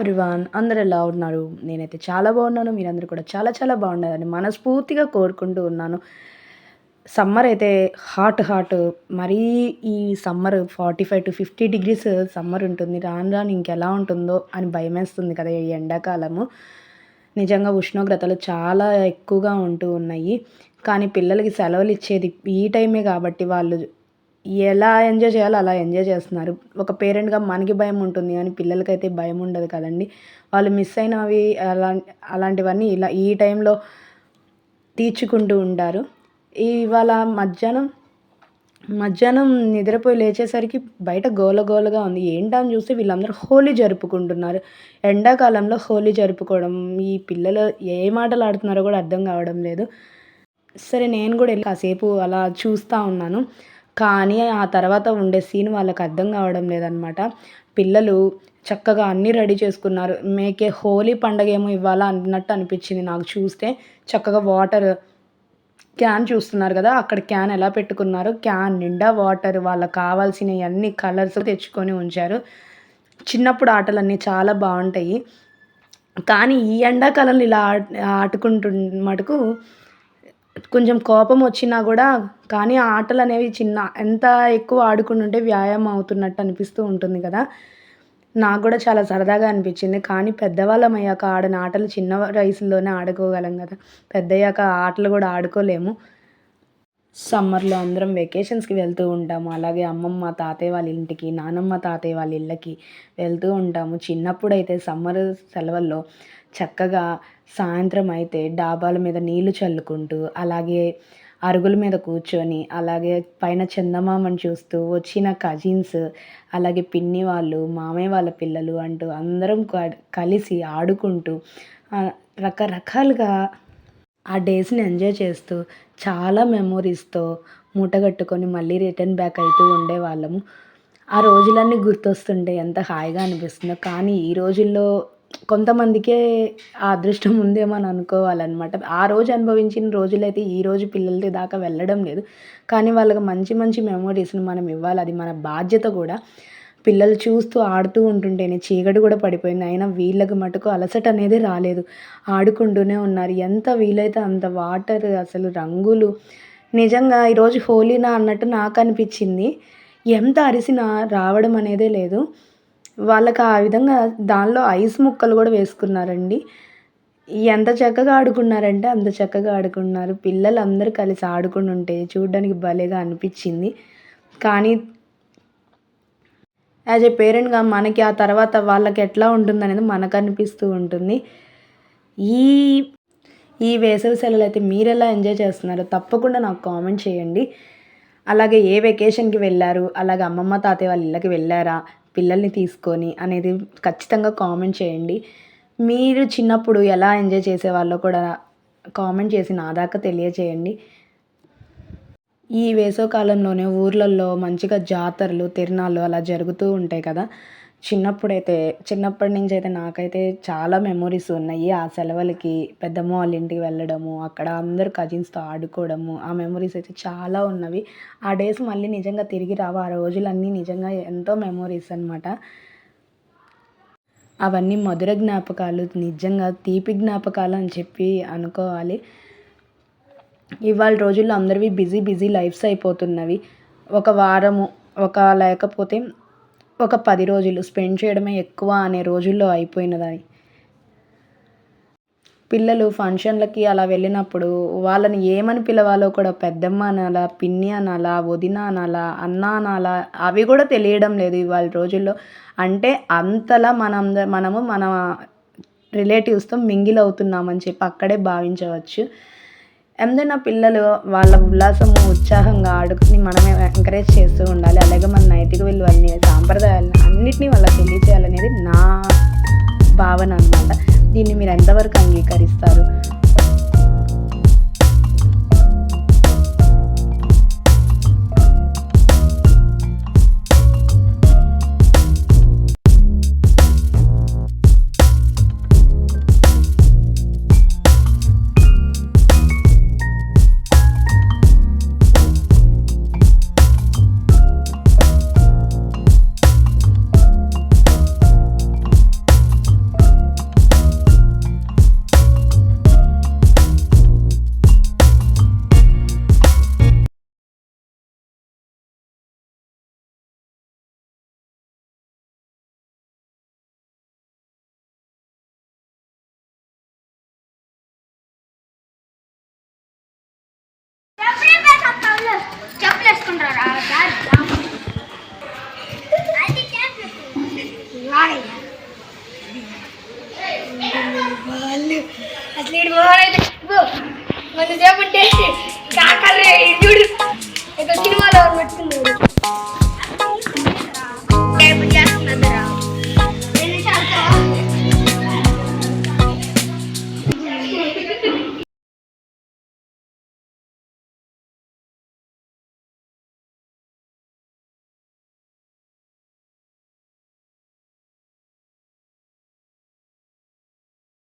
Everyone. అందరూ ఎలా ఉన్నారు? నేనైతే చాలా బాగున్నాను. మీరందరూ కూడా చాలా చాలా బాగుండాలని మనస్ఫూర్తిగా కోరుకుంటూ ఉన్నాను. సమ్మర్ అయితే హాట్ మరీ ఈ సమ్మర్ 45-50 డిగ్రీస్ సమ్మర్ ఉంటుంది. రాను రాను ఇంకెలా ఉంటుందో అని భయమేస్తుంది కదా! ఈ ఎండాకాలము. నిజంగా ఉష్ణోగ్రతలు చాలా ఎక్కువగా ఉంటూ ఉన్నాయి. కానీ పిల్లలకి సెలవులు ఇచ్చేది ఈ టైమే కాబట్టి వాళ్ళు ఎలా ఎంజాయ్ చేయాలో అలా ఎంజాయ్ చేస్తున్నారు. ఒక పేరెంట్‌గా మనకి భయం ఉంటుంది కానీ పిల్లలకైతే భయం ఉండదు కదండీ! వాళ్ళు మిస్ అయినవి అలాంటివన్నీ ఇలా ఈ టైంలో తీర్చుకుంటూ ఉంటారు. ఇవాళ మధ్యాహ్నం నిద్రపోయి లేచేసరికి బయట గోలగా ఉంది. ఏంటా అని చూస్తే వీళ్ళందరూ హోలీ జరుపుకుంటున్నారు. ఎండాకాలంలో హోలీ జరుపుకోవడం, ఈ పిల్లలు ఏం ఆటలు ఆడుతున్నారో కూడా అర్థం కావడం లేదు. సరే నేను కూడా ఎళ్లి కాసేపు అలా చూస్తా ఉన్నాను. కానీ ఆ తర్వాత ఉండే సీన్ వాళ్ళకి అర్థం కావడం లేదనమాట. పిల్లలు చక్కగా అన్నీ రెడీ చేసుకున్నారు. మేకే హోలీ పండగేమో ఇవాళ అన్నట్టు అనిపించింది నాకు చూస్తే. చక్కగా వాటర్ క్యాన్ చూస్తున్నారు కదా! అక్కడ క్యాన్ ఎలా పెట్టుకున్నారో, క్యాన్ నిండా వాటర్ వాళ్ళకి కావాల్సినయి అన్ని కలర్స్ తెచ్చుకొని ఉంచారు. చిన్నప్పుడు ఆటలన్నీ చాలా బావుంటాయి. కానీ ఈ ఎండాకాలంలో ఇలా ఆడుకుంటు మటుకు కొంచెం కోపమొచ్చినా గూడా కానీ ఆ ఆటలనేవి ఎంత ఎక్కువ ఆడుకుంటుంటే వ్యాయామం అవుతున్నట్టు అనిపిస్తూ ఉంటుంది గదా! నాకు గూడా చాలా సరదాగా అనిపిచ్చింది. కానీ పెద్దవాళ్ళమయ్యాక ఆడని ఆటలు చిన్న వయసులోనే ఆడుకోగలం గదా! పెద్దయ్యాక ఆ ఆటలు గూడా ఆడుకోలేము. సమ్మర్‌లో అందరం వెకేషన్స్‌కి వెళ్తూ ఉంటాము. అలాగే అమ్మమ్మ, తాతయ్య వాళ్ళ ఇంటికి, నానమ్మ, తాతయ్య వాళ్ళ ఇళ్ళకి వెళ్తూ ఉంటాము. చిన్నప్పుడైతే సమ్మర్ సెలవుల్లో చక్కగా సాయంత్రం అయితే డాబాల మీద నీళ్లు చల్లుకుంటూ, అలాగే అరుగుల మీద కూర్చొని, అలాగే పైన చందమామను చూస్తూ, వచ్చిన కజిన్స్, అలాగే పిన్ని వాళ్ళు, మామయ్య వాళ్ళ పిల్లలు అంటూ అందరం కలిసి ఆడుకుంటూ ఆహ్, రకరకాలుగా ఆ డేస్‌ని ఎంజాయ్ చేస్తూ, చాలా మెమోరీస్‌తో మూటగట్టుకొని మళ్ళీ రిటర్న్ బ్యాక్ అయితూ ఉండేవాళ్ళము. ఆ రోజులన్నీ గుర్తొస్తుంటే ఎంత హాయిగా అనిపిస్తుందో. కానీ ఈ రోజుల్లో కొంతమందికే ఆ అదృష్టం ఉందేమో అని అనుకోవాలనమాట. ఆ రోజు అనుభవించిన రోజులైతే ఈ రోజు పిల్లలది దాకా వెళ్ళడం లేదు. కానీ వాళ్ళకి మంచి మంచి మెమోరీస్‌ని మనం ఇవ్వాలి. అది మన బాధ్యత గూడా. పిల్లలు చూస్తూ, ఆడుతూ ఉంటుంటేనే చీకటి గూడా పడిపోయింది. అయినా వీళ్ళకి మటుకు అలసట అనేది రాలేదు. ఆడుకుంటూనే ఉన్నారు. ఎంత వీలైతే అంత వాటర్ అసలు రంగులు నిజంగా ఈరోజు హోలీనా అన్నట్టు నాకనిపిచ్చింది. ఎంత అరిసినా రావడం అనేదే లేదు. వాళ్ళకి ఆ విధంగా దానిలో ఐస్ ముక్కలు గూడా వేసుకున్నారండి. ఎంత చక్కగా ఆడుకున్నారంటే అంత చక్కగా ఆడుకున్నారు. పిల్లలందరూ కలిసి ఆడుకుంటుంటే చూడ్డానికి భలేగా అనిపిచ్చింది. కానీ యాజ్ ఎ పేరెంట్‌గా మనకి ఆ తర్వాత వాళ్ళకెట్లా ఉంటుందనేది మనకనిపిస్తూ ఉంటుంది. ఈ ఈ వేసవి సెలవులైతే మీరెలా ఎంజాయ్ చేస్తున్నారో తప్పకుండా నాకు కామెంట్ చేయండి. అలాగే ఏ వెకేషన్‌కి వెళ్లారు? అలాగే అమ్మమ్మ, తాతయ్య వాళ్ళ ఇళ్ళకి వెళ్లారా? పిల్లల్ని తీసుకొని అనేది ఖచ్చితంగా కామెంట్ చేయండి. మీరు చిన్నప్పుడు ఎలా ఎంజాయ్ చేసేవాళ్ళో కూడా కామెంట్ చేసి నా దాకా తెలియచేయండి. ఈ వేసవికాలంలోనే ఊర్లల్లో మంచిగా జాతరలు, తిరణాలు అలా జరుగుతూ ఉంటాయి కదా! చిన్నప్పటి నుంచైతే నాకైతే చాలా మెమోరీస్ ఉన్నాయి. ఆ సెలవులకి పెద్దమ్మ వాళ్ళ ఇంటికి వెళ్ళడము, అక్కడ అందరూ కజిన్స్‌తో ఆడుకోవడము, ఆ మెమోరీస్ అయితే చాలా ఉన్నవి. ఆ డేస్ మళ్ళీ నిజంగా తిరిగి రావు. ఆ రోజులన్నీ నిజంగా ఎంతో మెమోరీస్ అనమాట. అవన్నీ మధుర జ్ఞాపకాలు, నిజంగా తీపి జ్ఞాపకాలు అని చెప్పి అనుకోవాలి. ఇవాళ రోజుల్లో అందరివి బిజీ లైఫ్స్ అయిపోతున్నవి. ఒక వారము, లేకపోతే ఒక 10 రోజులు స్పెండ్ చేయడమే ఎక్కువ అనే రోజుల్లో అయిపోయినది. పిల్లలు ఫంక్షన్‌లకి అలా వెళ్ళినప్పుడు వాళ్ళని ఏమని పిలవాలో కూడా పెద్దమ్మ అనాలా, పిన్ని అనాలా, వదిన అనాలా, అన్న అనాలా అవి కూడా తెలియడం లేదు ఇవాళ రోజుల్లో. అంటే అంతలా మనము మన రిలేటివ్స్‌తో మింగిల్ అవుతున్నామని చెప్పి అక్కడే భావించవచ్చు. ఎంతైనా పిల్లలు వాళ్ళ ఉల్లాసము, ఉత్సాహంగా ఆడుకొని మనమే ఎంకరేజ్ చేస్తూ ఉండాలి. అలాగే మన నైతిక విలువల్ని, సాంప్రదాయాలను అన్నిటిని వాళ్ళకి తెలియచేయాలనేది నా భావన అనమాట. దీన్ని మీరు ఎంతవరకు అంగీకరిస్తారు? అసలు ఇటు పోవాలైతే మన సేపు ఉంటే కాకలు చూడు సినిమాలో పెట్టుకున్నాడు.